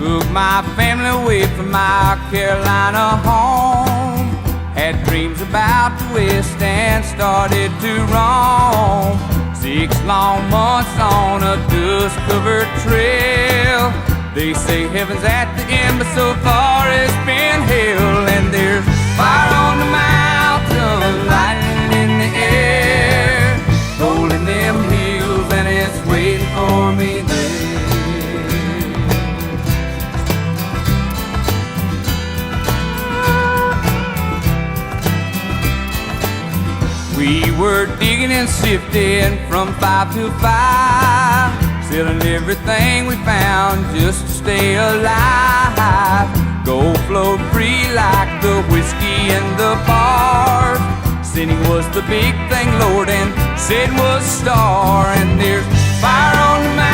Took my family away from my Carolina home. Had dreams about the West and started to roam. 6 long months on a dust-covered trail. They say heaven's at the end, but so far it's been hell. And there's fire on the mountain, lightning in the air, rolling them hills, and it's waiting for me there. We were digging and sifting from 5 to 5, selling everything we found just to stay alive. Gold flowed free like the whiskey in the bars. Sinning was the big thing, Lord, and sin was star. And there's fire on the mountain,